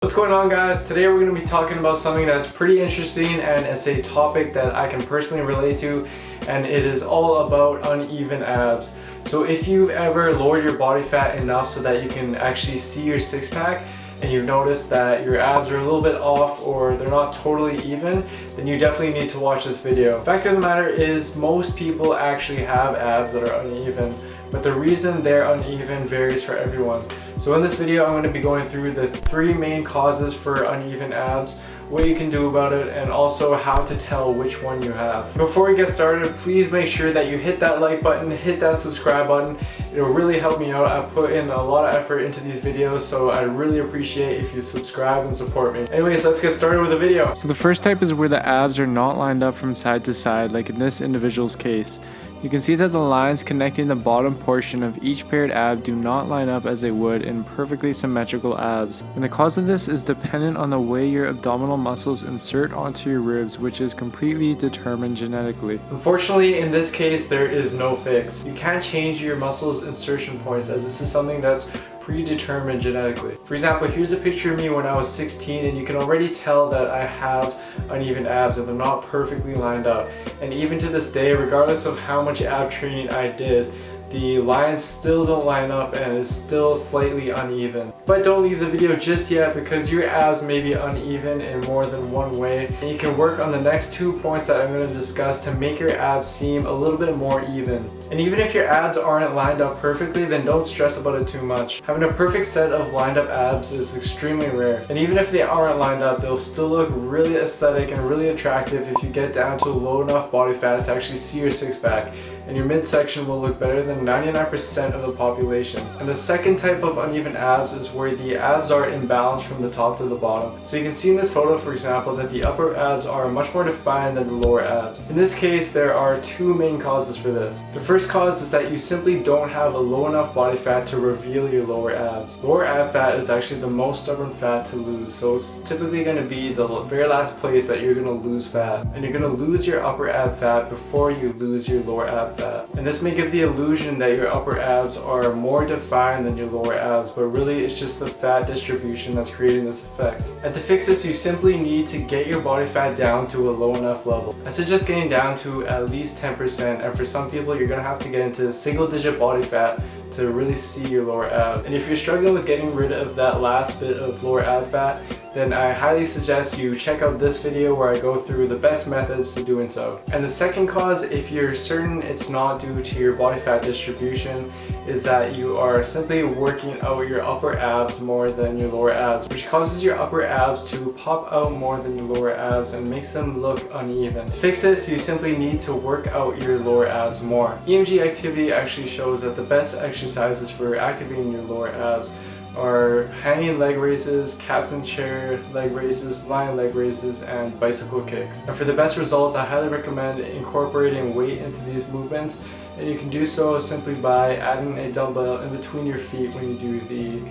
What's going on, guys? Today we're going to be talking about something that's pretty interesting, and it's a topic that I can personally relate to, and it is all about uneven abs. So if you've ever lowered your body fat enough so that you can actually see your six-pack, and you've noticed that your abs are a little bit off or they're not totally even, then you definitely need to watch this video. Fact of the matter is, most people actually have abs that are uneven, but the reason they're uneven varies for everyone. So in this video, I'm going to be going through the 3 main causes for uneven abs, what you can do about it, and also how to tell which one you have. Before we get started, please make sure that you hit that like button, hit that subscribe button. It'll really help me out. I put in a lot of effort into these videos, so I really appreciate if you subscribe and support me. Anyways, let's get started with the video. So the first type is where the abs are not lined up from side to side, like in this individual's case. You can see that the lines connecting the bottom portion of each paired ab do not line up as they would in perfectly symmetrical abs. And the cause of this is dependent on the way your abdominal muscles insert onto your ribs, which is completely determined genetically. Unfortunately, in this case, there is no fix. You can't change your muscles insertion points, as this is something that's predetermined genetically. For example, here's a picture of me when I was 16, and you can already tell that I have uneven abs and they're not perfectly lined up. And even to this day, regardless of how much ab training I did, the lines still don't line up and it's still slightly uneven. But don't leave the video just yet, because your abs may be uneven in more than one way. And you can work on the next 2 points that I'm going to discuss to make your abs seem a little bit more even. And even if your abs aren't lined up perfectly, then don't stress about it too much. Having a perfect set of lined up abs is extremely rare. And even if they aren't lined up, they'll still look really aesthetic and really attractive if you get down to a low enough body fat to actually see your six-pack. And your midsection will look better than 99% of the population. And the second type of uneven abs is where the abs are imbalanced from the top to the bottom. So you can see in this photo, for example, that the upper abs are much more defined than the lower abs. In this case, there are 2 main causes for this. The first cause is that you simply don't have a low enough body fat to reveal your lower abs. Lower ab fat is actually the most stubborn fat to lose, so it's typically going to be the very last place that you're going to lose fat. And you're going to lose your upper ab fat before you lose your lower ab fat. And this may give the illusion that your upper abs are more defined than your lower abs, but really it's just the fat distribution that's creating this effect. And to fix this, you simply need to get your body fat down to a low enough level. I suggest getting down to at least 10%, and for some people you're going to have to get into single-digit body fat to really see your lower ab. And if you're struggling with getting rid of that last bit of lower ab fat, then I highly suggest you check out this video where I go through the best methods to doing so. And the second cause, if you're certain it's not due to your body fat distribution, is that you are simply working out your upper abs more than your lower abs, which causes your upper abs to pop out more than your lower abs and makes them look uneven. To fix this, you simply need to work out your lower abs more. EMG activity actually shows that the best exercises for activating your lower abs are hanging leg raises, captain chair leg raises, lion leg raises, and bicycle kicks. And for the best results, I highly recommend incorporating weight into these movements, and you can do so simply by adding a dumbbell in between your feet when you do the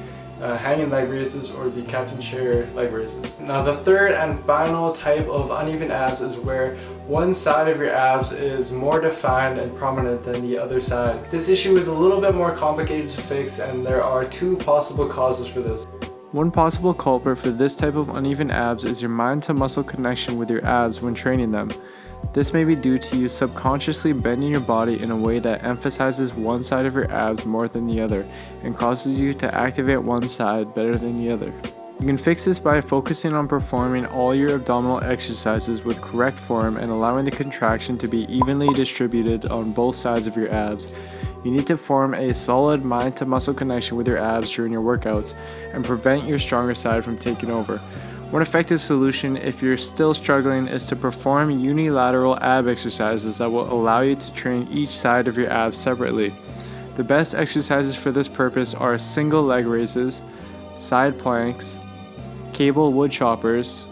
hanging leg raises or the captain chair leg raises. Now, the third and final type of uneven abs is where one side of your abs is more defined and prominent than the other side. This issue is a little bit more complicated to fix, and there are 2 possible causes for this. One possible culprit for this type of uneven abs is your mind to muscle connection with your abs when training them. This may be due to you subconsciously bending your body in a way that emphasizes one side of your abs more than the other and causes you to activate one side better than the other. You can fix this by focusing on performing all your abdominal exercises with correct form and allowing the contraction to be evenly distributed on both sides of your abs. You need to form a solid mind to muscle connection with your abs during your workouts and prevent your stronger side from taking over. One effective solution, if you're still struggling, is to perform unilateral ab exercises that will allow you to train each side of your abs separately. The best exercises for this purpose are single leg raises, side planks, cable wood choppers,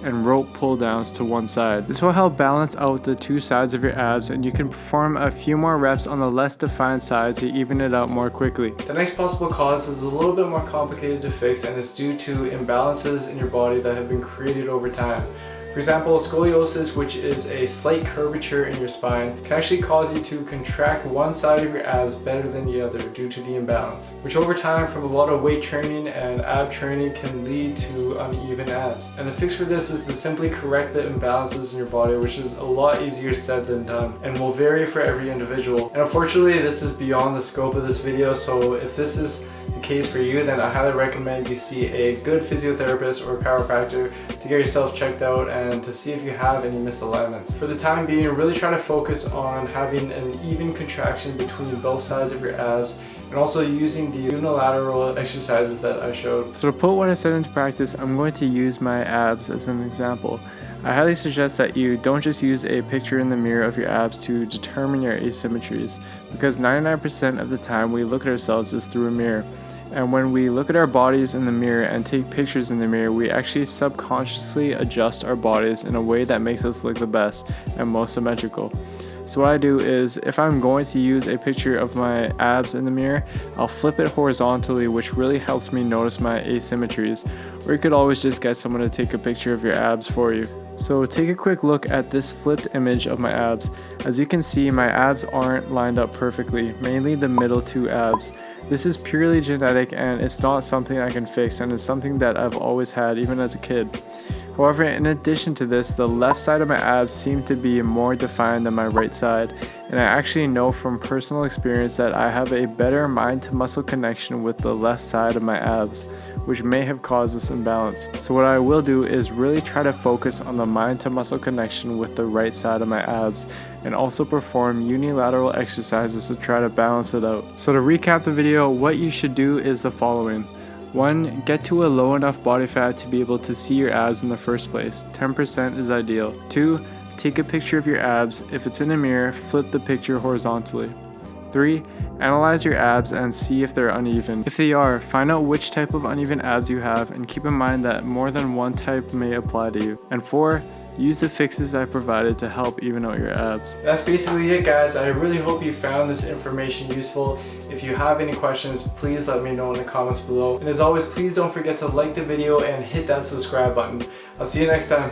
and rope pull downs to one side. This will help balance out the 2 sides of your abs, and you can perform a few more reps on the less defined side to even it out more quickly. The next possible cause is a little bit more complicated to fix, and it's due to imbalances in your body that have been created over time. For example, scoliosis, which is a slight curvature in your spine, can actually cause you to contract one side of your abs better than the other due to the imbalance, which over time from a lot of weight training and ab training can lead to uneven abs. And the fix for this is to simply correct the imbalances in your body, which is a lot easier said than done and will vary for every individual. And unfortunately, this is beyond the scope of this video, so if this is the case for you, then I highly recommend you see a good physiotherapist or chiropractor to get yourself checked out and to see if you have any misalignments. For the time being, really try to focus on having an even contraction between both sides of your abs and also using the unilateral exercises that I showed. So to put what I said into practice, I'm going to use my abs as an example. I highly suggest that you don't just use a picture in the mirror of your abs to determine your asymmetries, because 99% of the time we look at ourselves is through a mirror. And when we look at our bodies in the mirror and take pictures in the mirror, we actually subconsciously adjust our bodies in a way that makes us look the best and most symmetrical. So what I do is, if I'm going to use a picture of my abs in the mirror, I'll flip it horizontally, which really helps me notice my asymmetries. Or you could always just get someone to take a picture of your abs for you. So take a quick look at this flipped image of my abs. As you can see, my abs aren't lined up perfectly, mainly the middle two abs. This is purely genetic and it's not something I can fix, and it's something that I've always had even as a kid. However, in addition to this, the left side of my abs seem to be more defined than my right side, and I actually know from personal experience that I have a better mind to muscle connection with the left side of my abs, which may have caused this imbalance. So what I will do is really try to focus on the mind to muscle connection with the right side of my abs, and also perform unilateral exercises to try to balance it out. So to recap the video, what you should do is the following. 1. Get to a low enough body fat to be able to see your abs in the first place. 10% is ideal. 2. Take a picture of your abs. If it's in a mirror, flip the picture horizontally. 3. Analyze your abs and see if they're uneven. If they are, find out which type of uneven abs you have, and keep in mind that more than one type may apply to you. And 4. Use the fixes I provided to help even out your abs. That's basically it, guys. I really hope you found this information useful. If you have any questions, please let me know in the comments below. And as always, please don't forget to like the video and hit that subscribe button. I'll see you next time.